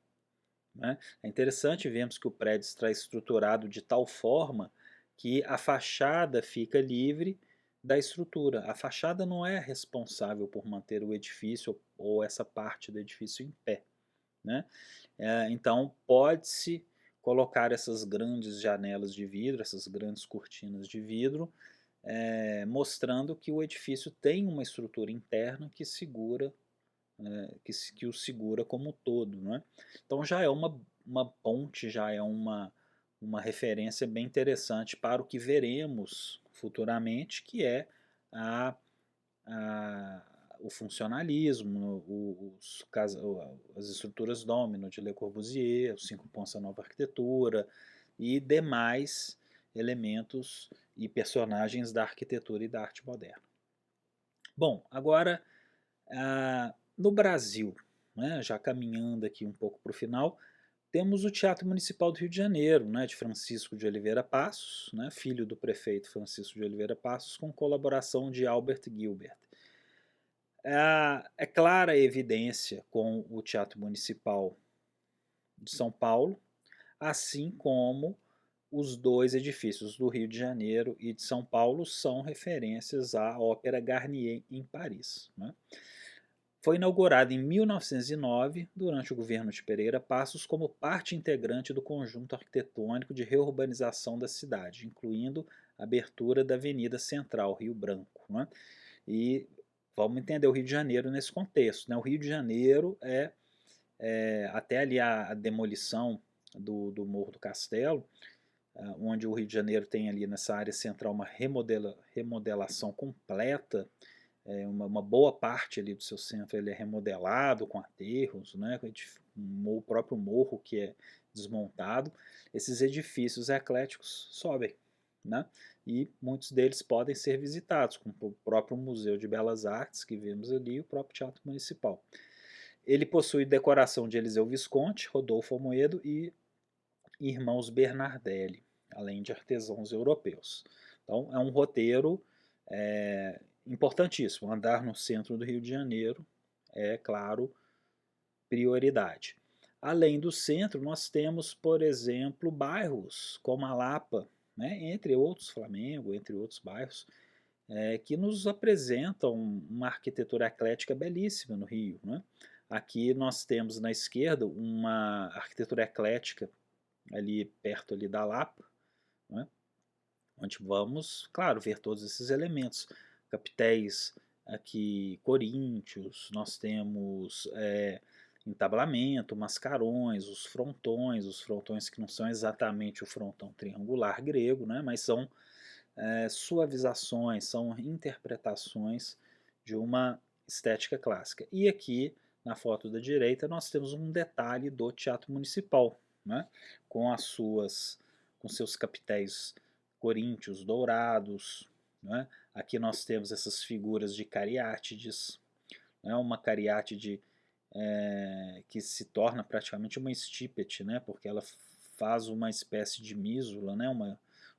né? É interessante vermos que o prédio está estruturado de tal forma que a fachada fica livre da estrutura. A fachada não é responsável por manter o edifício ou essa parte do edifício em pé, né? Então pode-se colocar essas grandes janelas de vidro, essas grandes cortinas de vidro, mostrando que o edifício tem uma estrutura interna que segura, que o segura como um todo, né? Então já é uma ponte, já é uma referência bem interessante para o que veremos futuramente, que é a, a, o funcionalismo, as estruturas domino de Le Corbusier, os 5 pontos da nova arquitetura e demais elementos e personagens da arquitetura e da arte moderna. Bom, agora no Brasil, né, já caminhando aqui um pouco para o final, temos o Teatro Municipal do Rio de Janeiro, né, de Francisco de Oliveira Passos, né, filho do prefeito Francisco de Oliveira Passos, com colaboração de Albert Gilbert. É clara a evidência com o Teatro Municipal de São Paulo, assim como os dois edifícios do Rio de Janeiro e de São Paulo são referências à Ópera Garnier em Paris, né? Foi inaugurado em 1909, durante o governo de Pereira Passos, como parte integrante do conjunto arquitetônico de reurbanização da cidade, incluindo a abertura da Avenida Central, Rio Branco, né? E vamos entender o Rio de Janeiro nesse contexto, né? O Rio de Janeiro até ali a demolição do Morro do Castelo, onde o Rio de Janeiro tem ali nessa área central uma remodelação completa, uma boa parte ali do seu centro ele é remodelado com aterros, né, o próprio morro que é desmontado. Esses edifícios ecléticos sobem, né, e muitos deles podem ser visitados, como o próprio Museu de Belas Artes que vemos ali e o próprio Teatro Municipal. Ele possui decoração de Eliseu Visconti, Rodolfo Almoedo e irmãos Bernardelli, além de artesãos europeus. Então é um roteiro importantíssimo. Andar no centro do Rio de Janeiro é, claro, prioridade. Além do centro, nós temos, por exemplo, bairros como a Lapa, né, entre outros, Flamengo, entre outros bairros, que nos apresentam uma arquitetura eclética belíssima no Rio, né? Aqui nós temos na esquerda uma arquitetura eclética ali perto ali da Lapa, né? Onde vamos, claro, ver todos esses elementos. Capitéis aqui coríntios, nós temos entablamento, mascarões, os frontões que não são exatamente o frontão triangular grego, né, mas são suavizações, são interpretações de uma estética clássica. E aqui, na foto da direita, nós temos um detalhe do Teatro Municipal, né, com seus capitéis coríntios dourados, né? Aqui nós temos essas figuras de cariátides, né? Uma cariátide que se torna praticamente uma estípete, né? Porque ela faz uma espécie de mísula, né?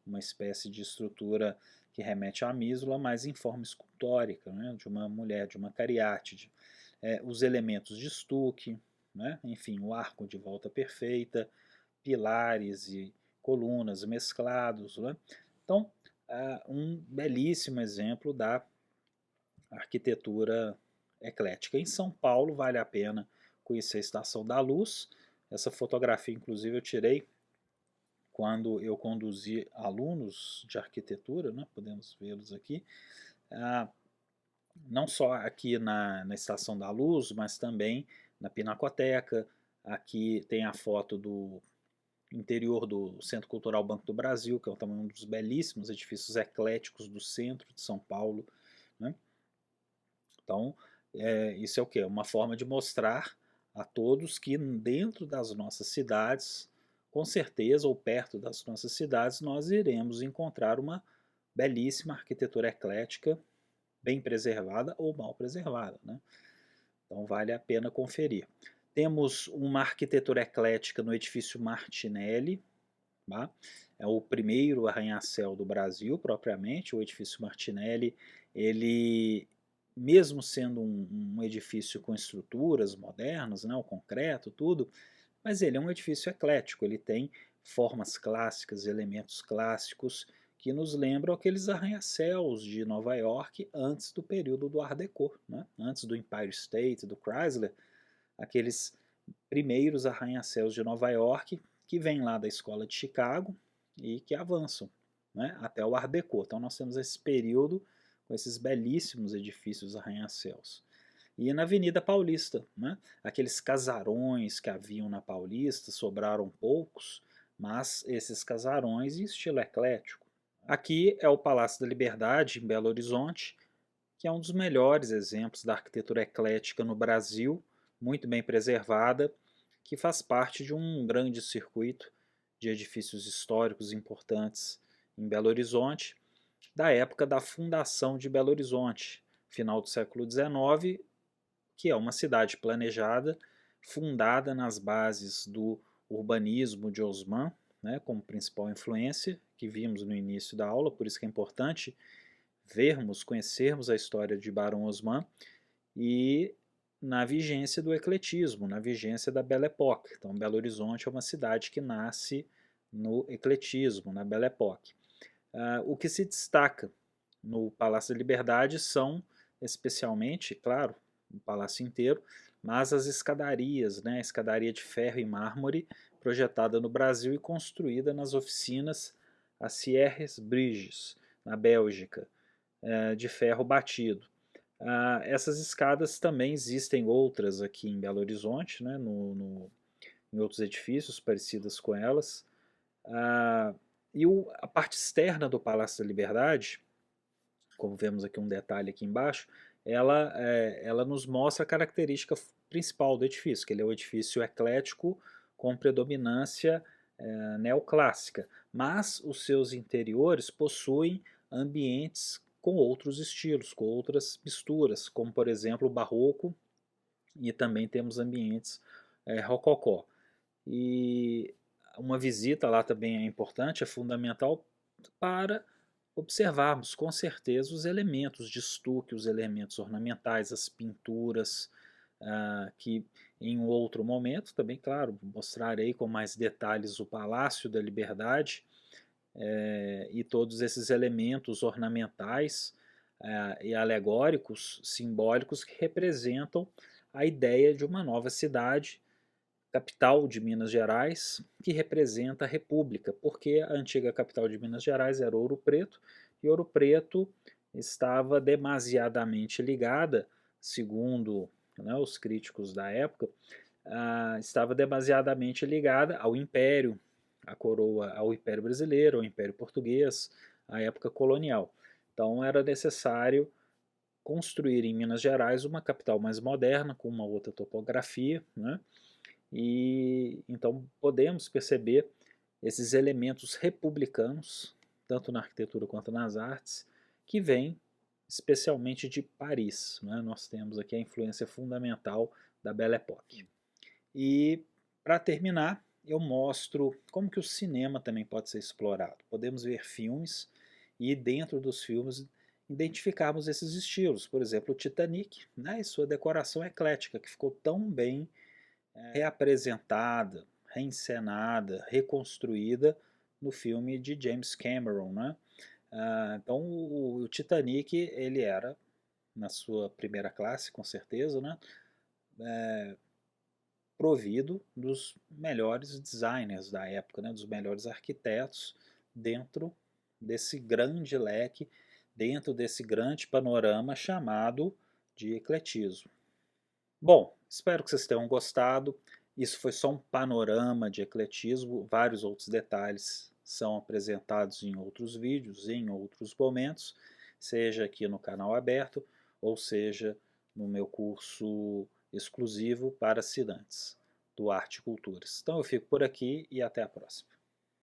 Uma espécie de estrutura que remete à mísula, mas em forma escultórica, né? De uma mulher, de uma cariátide. Os elementos de estuque, né? Enfim, o arco de volta perfeita, pilares e colunas mesclados, né? Então, um belíssimo exemplo da arquitetura eclética. Em São Paulo, vale a pena conhecer a Estação da Luz. Essa fotografia, inclusive, eu tirei quando eu conduzi alunos de arquitetura, né? Podemos vê-los aqui. Não só aqui na Estação da Luz, mas também na Pinacoteca. Aqui tem a foto do interior do Centro Cultural Banco do Brasil, que é também um dos belíssimos edifícios ecléticos do centro de São Paulo, né? Então, isso é o quê? Uma forma de mostrar a todos que dentro das nossas cidades, com certeza, ou perto das nossas cidades, nós iremos encontrar uma belíssima arquitetura eclética, bem preservada ou mal preservada, né? Então vale a pena conferir. Temos uma arquitetura eclética no edifício Martinelli, tá? É o primeiro arranha-céu do Brasil, propriamente, o edifício Martinelli. Ele, mesmo sendo um edifício com estruturas modernas, né, o concreto, tudo, mas ele é um edifício eclético, ele tem formas clássicas, elementos clássicos que nos lembram aqueles arranha-céus de Nova York antes do período do Art Deco, né? Antes do Empire State, do Chrysler, aqueles primeiros arranha-céus de Nova York que vêm lá da escola de Chicago e que avançam, né, até o Art Deco. Então nós temos esse período com esses belíssimos edifícios arranha-céus. E na Avenida Paulista, né, aqueles casarões que haviam na Paulista, sobraram poucos, mas esses casarões em estilo eclético. Aqui é o Palácio da Liberdade, em Belo Horizonte, que é um dos melhores exemplos da arquitetura eclética no Brasil, muito bem preservada, que faz parte de um grande circuito de edifícios históricos importantes em Belo Horizonte, da época da fundação de Belo Horizonte, final do século XIX, que é uma cidade planejada, fundada nas bases do urbanismo de Haussmann, né, como principal influência, que vimos no início da aula, por isso que é importante vermos, conhecermos a história de Baron Haussmann, e na vigência do ecletismo, na vigência da Belle Époque. Então, Belo Horizonte é uma cidade que nasce no ecletismo, na Belle Époque. O que se destaca no Palácio da Liberdade são, especialmente, claro, o palácio inteiro, mas as escadarias, né? A escadaria de ferro e mármore, projetada no Brasil e construída nas oficinas Aciers Bridges, na Bélgica, de ferro batido. Essas escadas também existem outras aqui em Belo Horizonte, né, em outros edifícios parecidas com elas. E a parte externa do Palácio da Liberdade, como vemos aqui um detalhe aqui embaixo, ela nos mostra a característica principal do edifício, que ele é um edifício eclético com predominância neoclássica, mas os seus interiores possuem ambientes com outros estilos, com outras misturas, como por exemplo o barroco, e também temos ambientes rococó. E uma visita lá também é importante, é fundamental para observarmos com certeza os elementos de estuque, os elementos ornamentais, as pinturas, que em um outro momento também, claro, mostrarei com mais detalhes o Palácio da Liberdade, e todos esses elementos ornamentais e alegóricos, simbólicos, que representam a ideia de uma nova cidade, capital de Minas Gerais, que representa a República, porque a antiga capital de Minas Gerais era Ouro Preto, e Ouro Preto estava demasiadamente ligada, segundo, né, os críticos da época, estava demasiadamente ligada ao Império, à coroa, ao Império Brasileiro, ao Império Português, à época colonial. Então era necessário construir em Minas Gerais uma capital mais moderna, com uma outra topografia, né? E então podemos perceber esses elementos republicanos, tanto na arquitetura quanto nas artes, que vêm especialmente de Paris, né? Nós temos aqui a influência fundamental da Belle Époque. E para terminar, eu mostro como que o cinema também pode ser explorado. Podemos ver filmes e dentro dos filmes identificarmos esses estilos. Por exemplo, o Titanic, né, e sua decoração eclética, que ficou tão bem reapresentada, reencenada, reconstruída no filme de James Cameron, né? Então o Titanic ele era na sua primeira classe, com certeza, né? Provido dos melhores designers da época, né? Dos melhores arquitetos dentro desse grande leque, dentro desse grande panorama chamado de ecletismo. Bom, espero que vocês tenham gostado. Isso foi só um panorama de ecletismo, vários outros detalhes são apresentados em outros vídeos, em outros momentos, seja aqui no canal aberto, ou seja no meu curso exclusivo para assinantes do Arte e Culturas. Então eu fico por aqui e até a próxima.